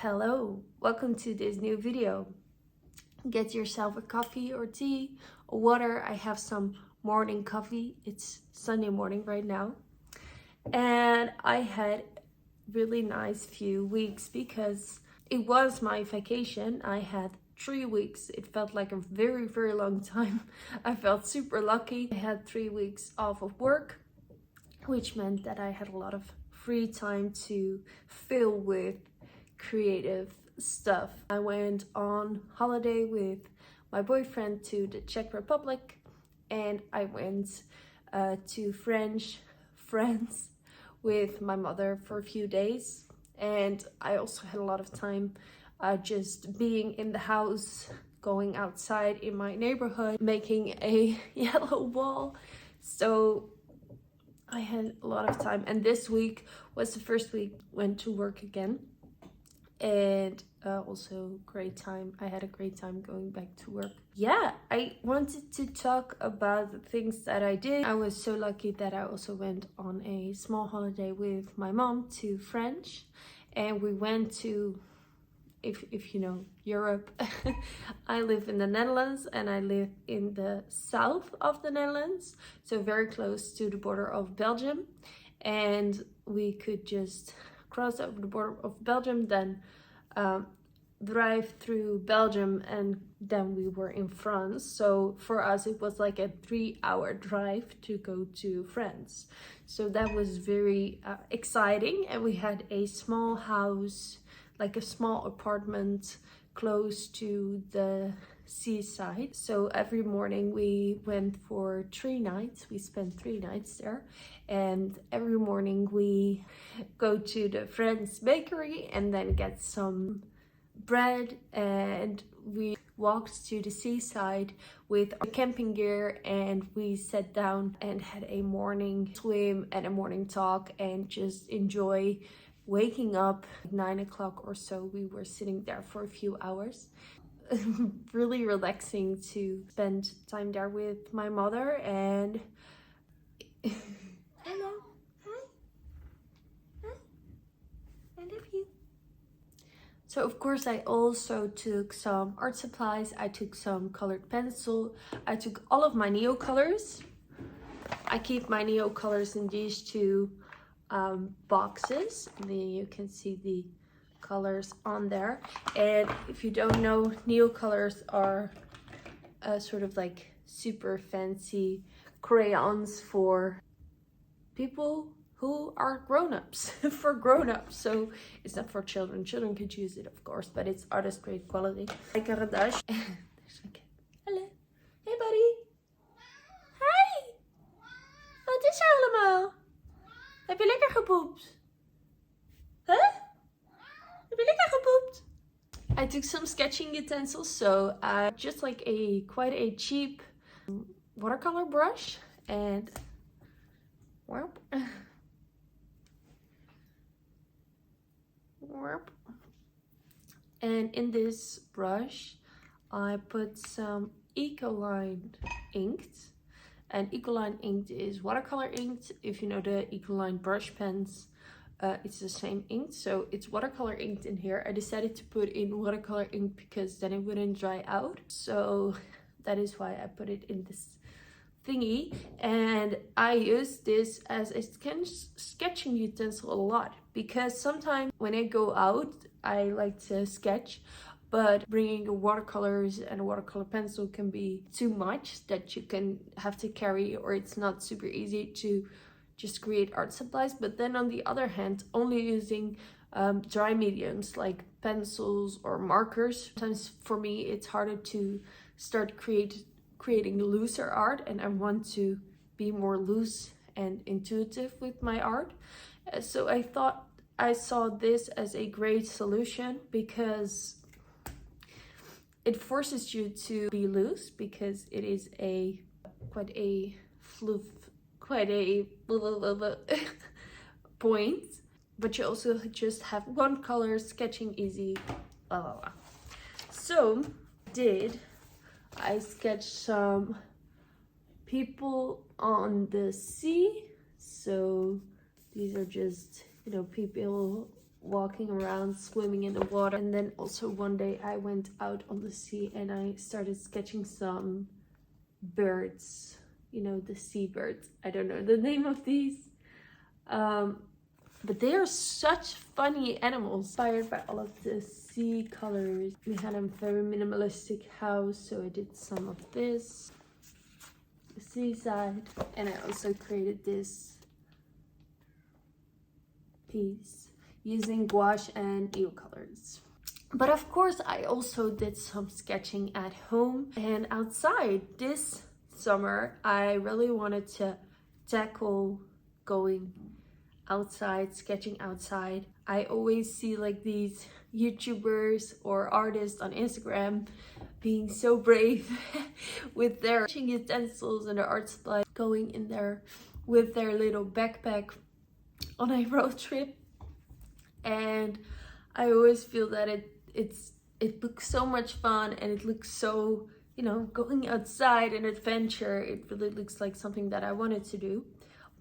Hello, welcome to this new video. Get yourself a coffee or tea or water. I have some morning coffee. It's Sunday morning right now. And I had really nice few weeks because it was my vacation. I had 3 weeks. It felt like a very, very long time. I felt super lucky. I had 3 weeks off of work, which meant that I had a lot of free time to fill with creative stuff. I went on holiday with my boyfriend to the Czech Republic, and I went to France with my mother for a few days. And I also had a lot of time just being in the house, going outside in my neighborhood, making a yellow wall. So I had a lot of time, and this week was the first week went to work again, and also great time. I had a great time going back to work. Yeah, I wanted to talk about the things that I did. I was so lucky that I also went on a small holiday with my mom to France, and we went to, if you know Europe, I live in the Netherlands and I live in the south of the Netherlands, so very close to the border of Belgium, and we could just cross over the border of Belgium, then drive through Belgium, and then we were in France. So for us it was like a 3-hour drive to go to France, so that was very exciting. And we had a small house, like a small apartment close to the seaside. So every morning we went for 3 nights. We spent 3 nights there, and every morning we go to the French bakery and then get some bread, and we walked to the seaside with our camping gear, and we sat down and had a morning swim and a morning talk and just enjoy waking up at 9 o'clock or so. We were sitting there for a few hours. Really relaxing to spend time there with my mother. And hello, hi, I love you. So of course I also took some art supplies. I took some colored pencil. I took all of my Neo colors. I keep my Neo colors in these two boxes, and then you can see the colors on there. And if you don't know, Neo colors are sort of like super fancy crayons for people who are grown-ups, for grown-ups. So it's not for children. Children could use it, of course, but it's artist grade quality. Like a dash. Hello. Hey buddy. Hi. Wat is er allemaal? Heb je lekker gepoept? Huh? Heb je lekker gepoept? I took some sketching utensils, so just like quite a cheap watercolor brush, and whoop, whoop. And in this brush I put some Ecoline ink. And Ecoline ink is watercolor ink. If you know the Ecoline brush pens, it's the same ink. So it's watercolor ink in here. I decided to put in watercolor ink because then it wouldn't dry out. So that is why I put it in this thingy. And I use this as a sketching utensil a lot, because sometimes when I go out I like to sketch, but bringing watercolors and a watercolor pencil can be too much that you can have to carry, or it's not super easy to just create art supplies. But then on the other hand, only using dry mediums like pencils or markers, sometimes for me it's harder to start creating looser art, and I want to be more loose and intuitive with my art. So I saw this as a great solution, because it forces you to be loose, because it is quite a point, but you also just have one color, sketching easy, blah blah blah. So I sketched some people on the sea. So these are just, you know, people walking around, swimming in the water. And then also one day I went out on the sea and I started sketching some birds, you know, the seabirds. I don't know the name of these. But they are such funny animals, inspired by all of the sea colors. We had a very minimalistic house, so I did some of this, the seaside, and I also created this piece using gouache and neon colors. But of course, I also did some sketching at home and outside. This summer, I really wanted to tackle going outside, sketching outside. I always see like these YouTubers or artists on Instagram being so brave with their sketching utensils and their art supplies, going in there with their little backpack on a road trip. And I always feel that it looks so much fun, and it looks so, you know, going outside an adventure. It really looks like something that I wanted to do.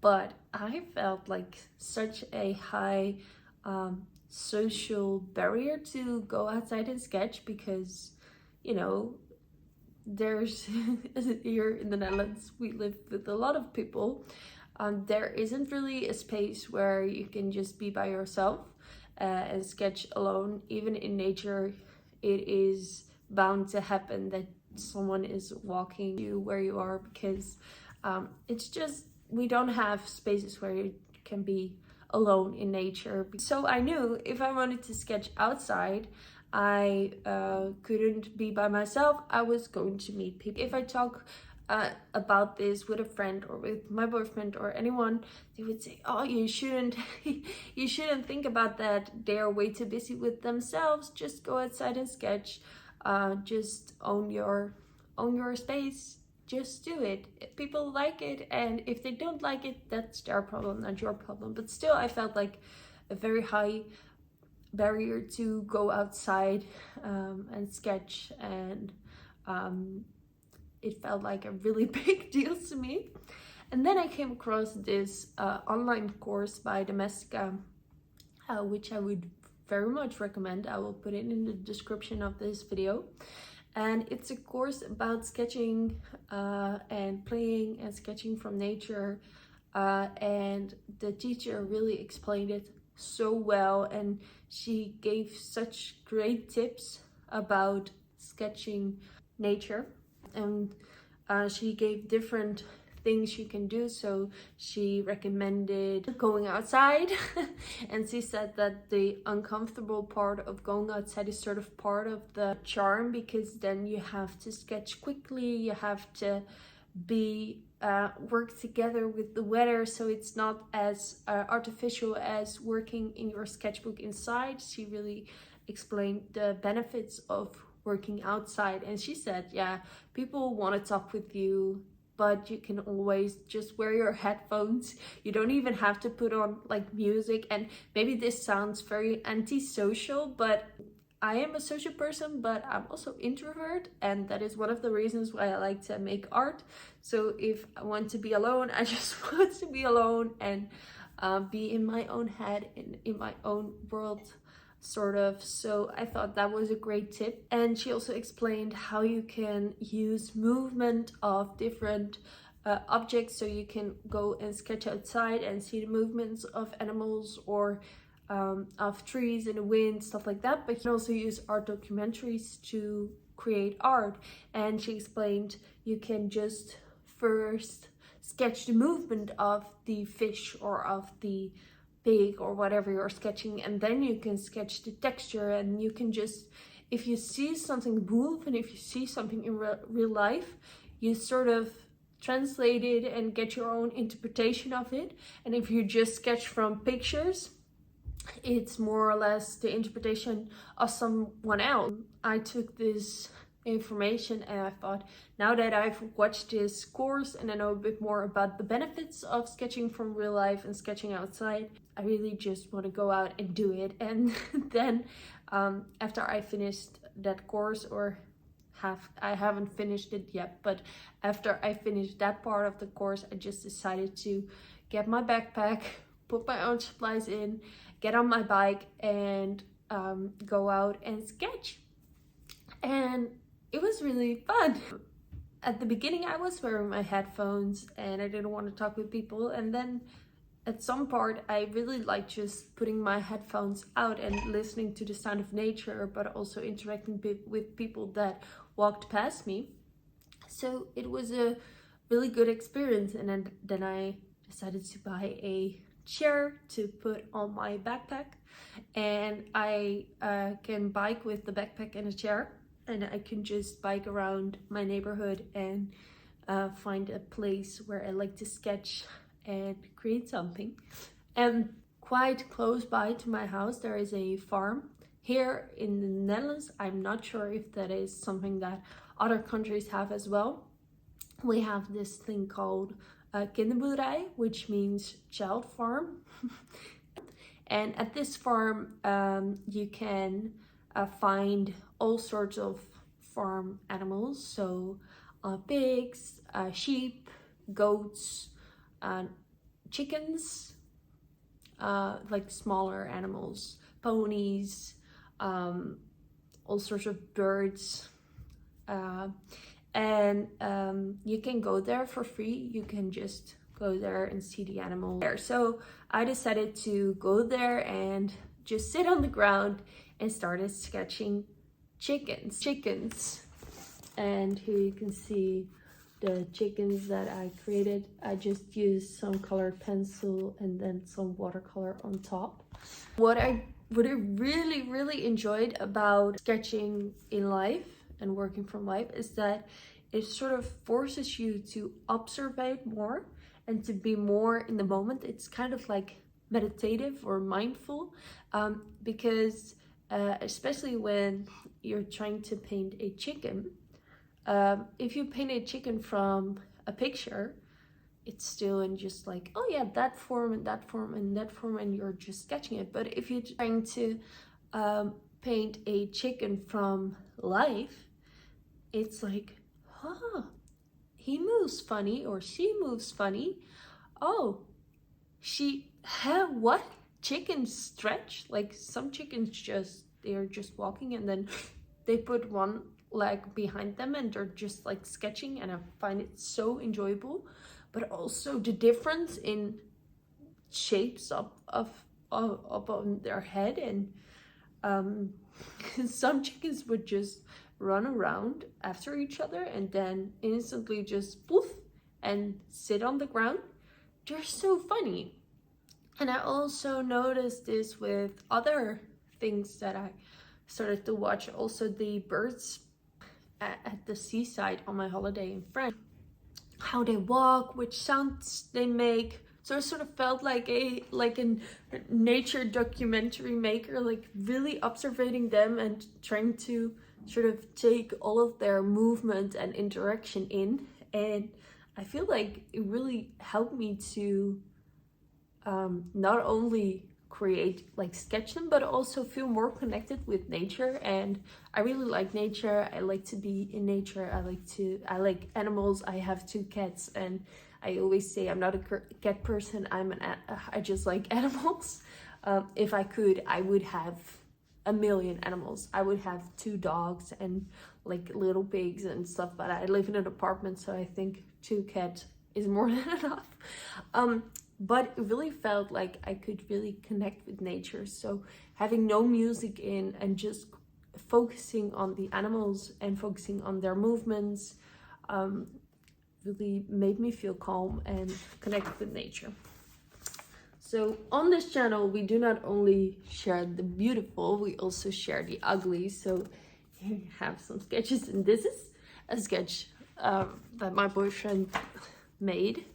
But I felt like such a high social barrier to go outside and sketch because, you know, there's here in the Netherlands, we live with a lot of people. There isn't really a space where you can just be by yourself and sketch alone. Even in nature, it is bound to happen that someone is walking you where you are, because it's just, we don't have spaces where you can be alone in nature. So I knew if I wanted to sketch outside, I couldn't be by myself. I was going to meet people. If I talk about this with a friend or with my boyfriend or anyone, they would say, oh, you shouldn't you shouldn't think about that. They're way too busy with themselves. Just go outside and sketch. Just own your space. Just do it. People like it, and if they don't like it, that's their problem, not your problem. But still, I felt like a very high barrier to go outside and sketch, and it felt like a really big deal to me. And then I came across this online course by Domestika, which I would very much recommend. I will put it in the description of this video. And it's a course about sketching and playing and sketching from nature. And the teacher really explained it so well, and she gave such great tips about sketching nature. And she gave different things you can do. So she recommended going outside and she said that the uncomfortable part of going outside is sort of part of the charm, because then you have to sketch quickly, you have to be work together with the weather, so it's not as artificial as working in your sketchbook inside. She really explained the benefits of working outside, and she said, yeah, people want to talk with you, but you can always just wear your headphones. You don't even have to put on like music. And maybe this sounds very antisocial, but I am a social person, but I'm also introvert, and that is one of the reasons why I like to make art. So if I want to be alone, I just want to be alone and be in my own head, in my own world, sort of. So I thought that was a great tip. And she also explained how you can use movement of different objects, so you can go and sketch outside and see the movements of animals or of trees in the wind, stuff like that. But you can also use art documentaries to create art. And she explained you can just first sketch the movement of the fish or of the pig or whatever you're sketching, and then you can sketch the texture. And you can just, if you see something move and if you see something in real life, you sort of translate it and get your own interpretation of it. And if you just sketch from pictures, it's more or less the interpretation of someone else. I took this information and I thought, now that I've watched this course and I know a bit more about the benefits of sketching from real life and sketching outside, I really just want to go out and do it. And then after I finished that course, or I haven't finished it yet, but after I finished that part of the course, I just decided to get my backpack, put my own supplies in, get on my bike and go out and sketch. And it was really fun. At the beginning I was wearing my headphones and I didn't want to talk with people, and then at some part I really liked just putting my headphones out and listening to the sound of nature, but also interacting with people that walked past me. So it was a really good experience. And then I decided to buy a chair to put on my backpack, and I can bike with the backpack and a chair, and I can just bike around my neighborhood and find a place where I like to sketch and create something. And quite close by to my house there is a farm. Here in the Netherlands, I'm not sure if that is something that other countries have as well. We have this thing called kinderboerderij, which means child farm. And at this farm you can find all sorts of farm animals, so pigs, sheep, goats, chickens, like smaller animals, ponies, all sorts of birds, and you can go there for free. You can just go there and see the animals there. So I decided to go there and just sit on the ground and started sketching chickens. And here you can see the chickens that I created. I just used some colored pencil and then some watercolor on top. What I really enjoyed about sketching in life and working from life is that it sort of forces you to observe more and to be more in the moment. It's kind of like meditative or mindful, because especially when you're trying to paint a chicken, if you paint a chicken from a picture, it's still in just like, oh yeah, that form and that form and that form, and you're just sketching it. But if you're trying to paint a chicken from life, it's like, huh, he moves funny or she moves funny. Oh, what? Chickens stretch? Like some chickens they're just walking and then they put one leg behind them and they're just like sketching, and I find it so enjoyable. But also the difference in shapes up on their head, and some chickens would just run around after each other and then instantly just poof and sit on the ground. They're so funny. And I also noticed this with other things that I started to watch, also the birds at the seaside on my holiday in France, how they walk, which sounds they make. So I sort of felt like a nature documentary maker, like really observing them and trying to sort of take all of their movement and interaction in. And I feel like it really helped me to not only sketch them, but also feel more connected with nature. And I really like nature. I like to be in nature. I like animals. I have 2 cats, and I always say I'm not a cat person. I just like animals. If I could, I would have a million animals. I would have 2 dogs and like little pigs and stuff, but I live in an apartment, so I think 2 cats is more than enough. But it really felt like I could really connect with nature. So having no music in and just focusing on the animals and focusing on their movements really made me feel calm and connect with nature. So on this channel, we do not only share the beautiful, we also share the ugly. So here you have some sketches, and this is a sketch that my boyfriend made.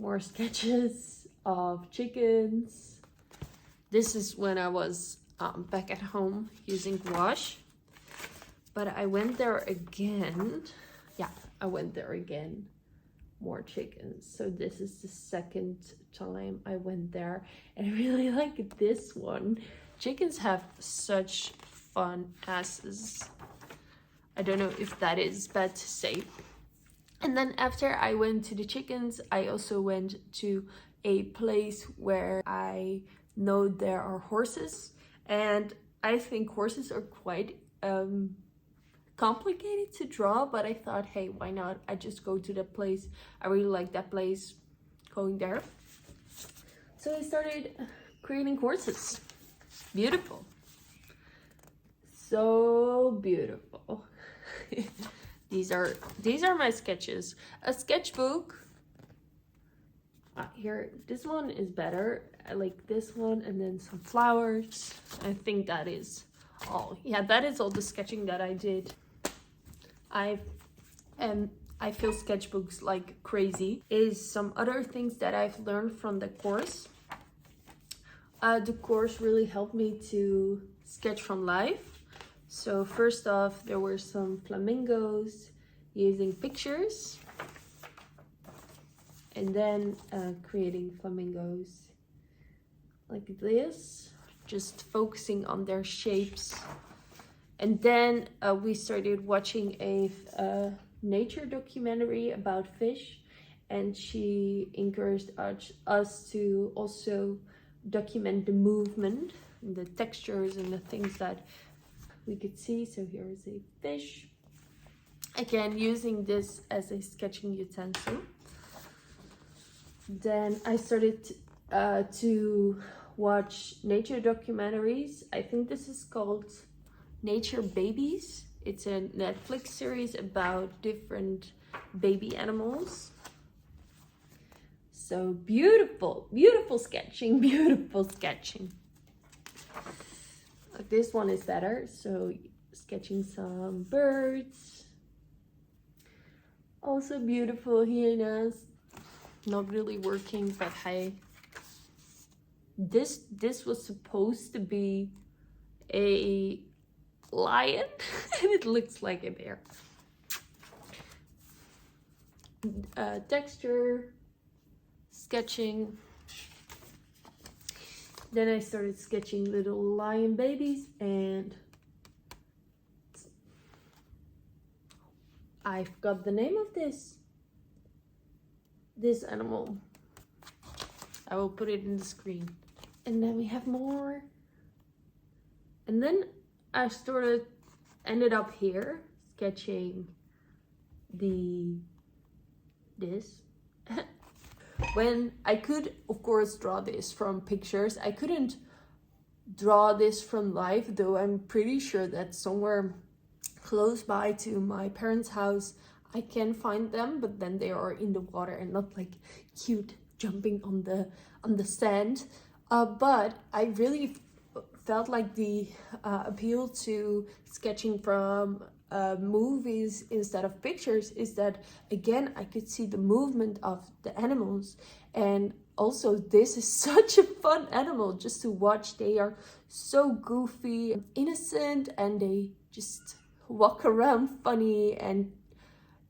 More sketches of chickens. This is when I was back at home using gouache. But I went there again. Yeah, I went there again. More chickens. So this is the second time I went there. And I really like this one. Chickens have such fun asses. I don't know if that is bad to say. And then after I went to the chickens, I also went to a place where I know there are horses, and I think horses are quite complicated to draw, but I thought, hey, why not? I just go to that place. I really like that place, going there. So I started creating horses. Beautiful. So beautiful. These are my sketches. A sketchbook. Here, this one is better. I like this one, and then some flowers. I think that is all. Yeah, that is all the sketching that I did. I feel sketchbooks like crazy. Is some other things that I've learned from the course. The course really helped me to sketch from life. So first off, there were some flamingos using pictures, and then creating flamingos like this, just focusing on their shapes. And then we started watching a nature documentary about fish, and she encouraged us to also document the movement, the textures, and the things that we could see. So here is a fish, again using this as a sketching utensil. Then I started to watch nature documentaries. I think this is called Nature Babies. It's a Netflix series about different baby animals. So beautiful, beautiful sketching, beautiful sketching. This one is better. So sketching some birds. Also beautiful hyenas. Not really working, but hey. This was supposed to be a lion and it looks like a bear. Texture, sketching. Then I started sketching little lion babies, and I forgot the name of this animal. I will put it in the screen. And then we have more. And then I ended up here sketching this. When I could, of course, draw this from pictures, I couldn't draw this from life, though I'm pretty sure that somewhere close by to my parents' house I can find them, but then they are in the water and not like cute jumping on the sand. But I really felt like the appeal to sketching from movies instead of pictures is that, again, I could see the movement of the animals. And also, this is such a fun animal just to watch. They are so goofy, innocent, and they just walk around funny and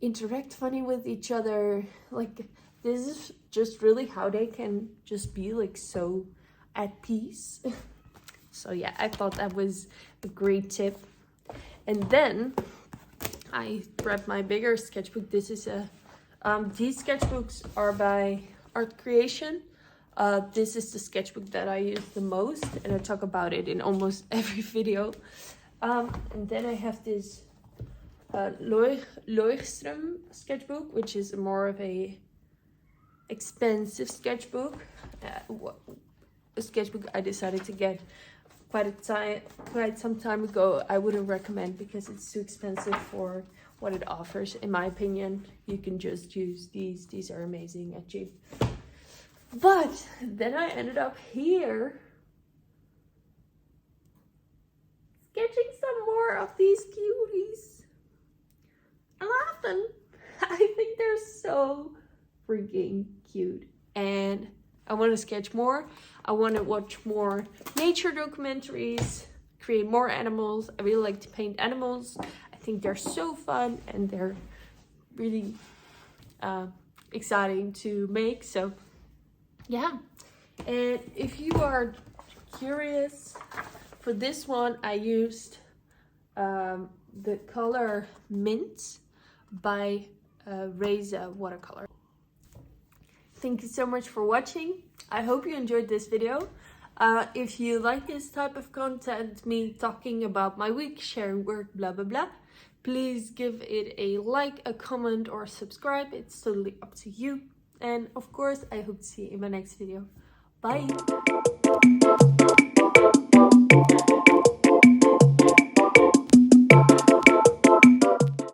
interact funny with each other. Like, this is just really how they can just be like so at peace. So yeah, I thought that was a great tip. And then I grabbed my bigger sketchbook. This is these sketchbooks are by Art Creation. This is the sketchbook that I use the most, and I talk about it in almost every video. And then I have this Leuchtturm sketchbook, which is more of a expensive sketchbook. A sketchbook I decided to get quite some time ago. I wouldn't recommend because it's too expensive for what it offers, in my opinion. You can just use these. These are amazing and cheap. But then I ended up here sketching some more of these cuties. I love them. I think they're so freaking cute. And I want to sketch more. I want to watch more nature documentaries, create more animals. I really like to paint animals. I think they're so fun and they're really exciting to make. So yeah. And if you are curious, for this one I used the color Mint by Reza Watercolor. Thank you so much for watching. I hope you enjoyed this video. If you like this type of content, me talking about my week, sharing work, blah blah blah, please give it a like, a comment, or subscribe. It's totally up to you. And of course, I hope to see you in my next video. Bye!